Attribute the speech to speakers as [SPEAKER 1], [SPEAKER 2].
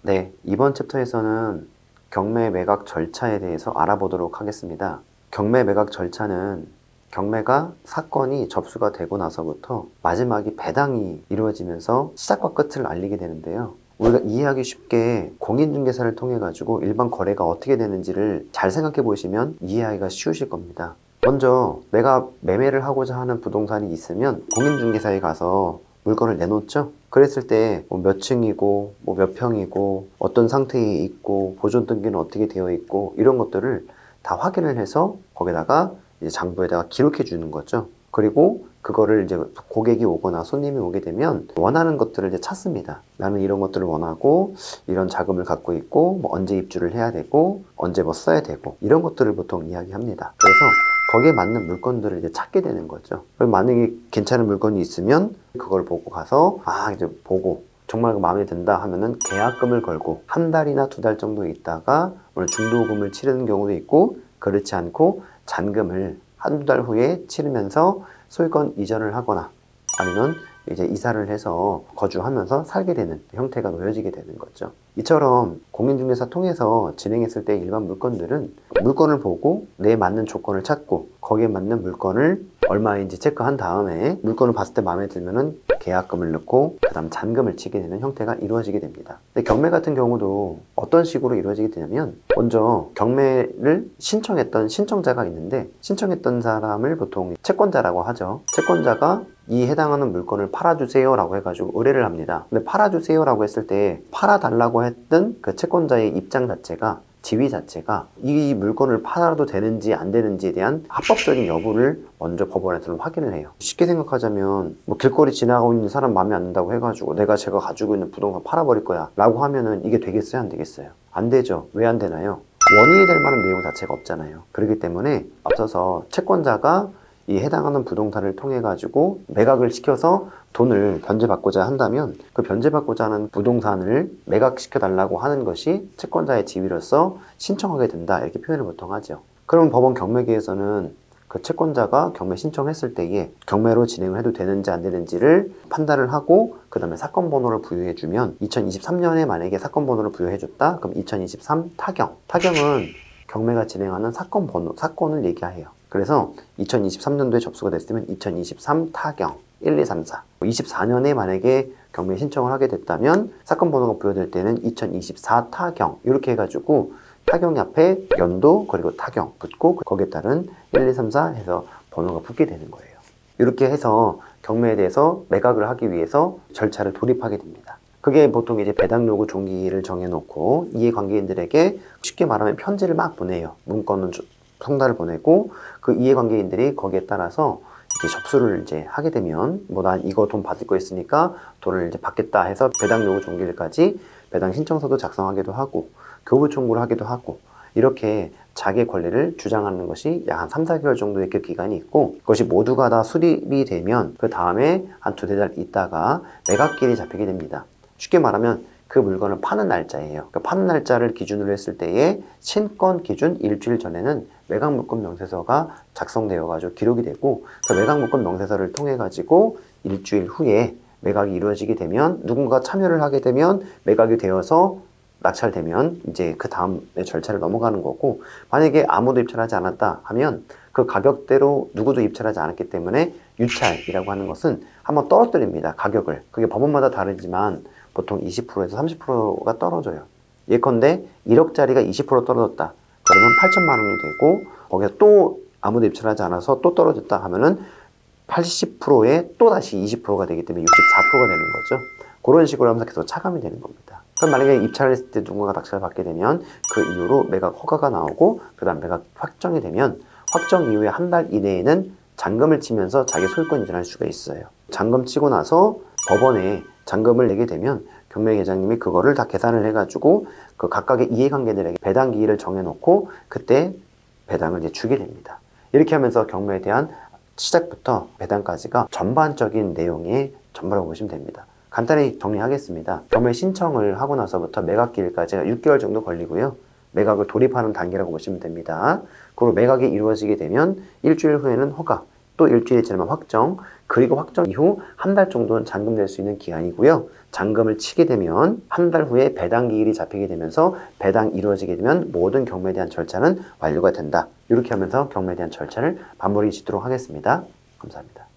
[SPEAKER 1] 네, 이번 챕터에서는 경매 매각 절차에 대해서 알아보도록 하겠습니다. 경매 매각 절차는 경매가 사건이 접수가 되고 나서부터 마지막이 배당이 이루어지면서 시작과 끝을 알리게 되는데요. 우리가 이해하기 쉽게 공인중개사를 통해 가지고 일반 거래가 어떻게 되는지를 잘 생각해 보시면 이해하기가 쉬우실 겁니다. 먼저 내가 매매를 하고자 하는 부동산이 있으면 공인중개사에 가서 물건을 내놓죠. 그랬을 때 몇 층이고 몇 평이고 어떤 상태에 있고 보존 등기는 어떻게 되어 있고 이런 것들을 다 확인을 해서 거기다가 이제 장부에다가 기록해 주는 거죠. 그리고 그거를 이제 고객이 오거나 손님이 오게 되면 원하는 것들을 이제 찾습니다. 나는 이런 것들을 원하고 이런 자금을 갖고 있고 언제 입주를 해야 되고 언제 써야 되고 이런 것들을 보통 이야기합니다. 그래서 거기에 맞는 물건들을 이제 찾게 되는 거죠. 만약에 괜찮은 물건이 있으면 그걸 보고 가서 이제 보고 정말 마음에 든다 하면은 계약금을 걸고 한 달이나 두 달 정도 있다가 오늘 중도금을 치르는 경우도 있고, 그렇지 않고 잔금을 한두 달 후에 치르면서 소유권 이전을 하거나 아니면 이제 이사를 해서 거주하면서 살게 되는 형태가 놓여지게 되는 거죠. 이처럼 공인중개사 통해서 진행했을 때 일반 물건들은 물건을 보고 내 맞는 조건을 찾고 거기에 맞는 물건을 얼마인지 체크한 다음에 물건을 봤을 때 마음에 들면은 계약금을 넣고 그 다음 잔금을 치게 되는 형태가 이루어지게 됩니다. 근데 경매 같은 경우도 어떤 식으로 이루어지게 되냐면, 먼저 경매를 신청했던 신청자가 있는데 신청했던 사람을 보통 채권자라고 하죠. 채권자가 이 해당하는 물건을 팔아주세요 라고 해가지고 의뢰를 합니다. 근데 팔아주세요 라고 했을 때 팔아달라고 했던 그 채권자의 입장 자체가, 지위 자체가 이 물건을 팔아도 되는지 안 되는지에 대한 합법적인 여부를 먼저 법원에서는 확인을 해요. 쉽게 생각하자면 길거리 지나가고 있는 사람 마음에 안 든다고 해가지고 제가 가지고 있는 부동산 팔아버릴 거야 라고 하면은 이게 되겠어요, 안 되겠어요? 안 되죠. 왜 안 되나요? 원인이 될 만한 내용 자체가 없잖아요. 그렇기 때문에 앞서서 채권자가 이 해당하는 부동산을 통해 가지고 매각을 시켜서 돈을 변제받고자 한다면 그 변제받고자 하는 부동산을 매각시켜 달라고 하는 것이 채권자의 지위로서 신청하게 된다, 이렇게 표현을 보통 하죠. 그럼 법원 경매계에서는 그 채권자가 경매 신청했을 때에 경매로 진행을 해도 되는지 안 되는지를 판단을 하고 그 다음에 사건 번호를 부여해 주면, 2023년에 만약에 사건 번호를 부여해 줬다, 그럼 2023 타경은 경매가 진행하는 사건 번호, 사건을 얘기해요. 그래서 2023년도에 접수가 됐으면 2023 타경 1, 2, 3, 4. 24년에 만약에 경매 신청을 하게 됐다면 사건 번호가 부여될 때는 2024 타경, 이렇게 해가지고 타경이 앞에 연도 그리고 타경 붙고 거기에 따른 1, 2, 3, 4 해서 번호가 붙게 되는 거예요. 이렇게 해서 경매에 대해서 매각을 하기 위해서 절차를 돌입하게 됩니다. 그게 보통 이제 배당 요구 종기를 정해놓고 이해관계인들에게 쉽게 말하면 편지를 막 보내요. 문건은 성달을 보내고 그 이해관계인들이 거기에 따라서 이제 접수를 이제 하게 되면 난 이거 돈 받을 거 있으니까 돈을 이제 받겠다 해서 배당 요구 종기일까지 배당 신청서도 작성하기도 하고 교부 청구를 하기도 하고, 이렇게 자기의 권리를 주장하는 것이 약 한 3, 4개월 정도의 그 기간이 있고, 그것이 모두가 다 수립이 되면 그 다음에 한 두세 달 있다가 매각일이 잡히게 됩니다. 쉽게 말하면 그 물건을 파는 날짜예요. 그 파는 날짜를 기준으로 했을 때에 신권 기준 일주일 전에는 매각물건 명세서가 작성되어 가지고 기록이 되고, 그 매각물건 명세서를 통해 가지고 일주일 후에 매각이 이루어지게 되면, 누군가 참여를 하게 되면 매각이 되어서 낙찰되면 이제 그 다음의 절차를 넘어가는 거고, 만약에 아무도 입찰하지 않았다 하면 그 가격대로 누구도 입찰하지 않았기 때문에 유찰이라고 하는 것은 한번 떨어뜨립니다, 가격을. 그게 법원마다 다르지만 보통 20%에서 30%가 떨어져요. 예컨대 1억짜리가 20% 떨어졌다 그러면 8천만 원이 되고, 거기서 또 아무도 입찰하지 않아서 또 떨어졌다 하면은 80%에 또 다시 20%가 되기 때문에 64%가 되는 거죠. 그런 식으로 하면서 계속 차감이 되는 겁니다. 그럼 만약에 입찰을 했을 때 누군가가 낙찰을 받게 되면 그 이후로 매각 허가가 나오고 그 다음 매각 확정이 되면 확정 이후에 한 달 이내에는 잔금을 치면서 자기 소유권 이전할 수가 있어요. 잔금 치고 나서 법원에 잔금을 내게 되면 경매계장님이 그거를 다 계산을 해가지고 그 각각의 이해관계들에게 배당 기일을 정해놓고 그때 배당을 이제 주게 됩니다. 이렇게 하면서 경매에 대한 시작부터 배당까지가 전반적인 내용의 전부라고 보시면 됩니다. 간단히 정리하겠습니다. 경매 신청을 하고 나서부터 매각기일까지가 6개월 정도 걸리고요. 매각을 돌입하는 단계라고 보시면 됩니다. 그리고 매각이 이루어지게 되면 일주일 후에는 허가, 또 일주일이 지나면 확정, 그리고 확정 이후 한 달 정도는 잔금 낼 수 있는 기간이고요. 잔금을 치게 되면 한 달 후에 배당 기일이 잡히게 되면서 배당이 이루어지게 되면 모든 경매에 대한 절차는 완료가 된다. 이렇게 하면서 경매에 대한 절차를 마무리 짓도록 하겠습니다. 감사합니다.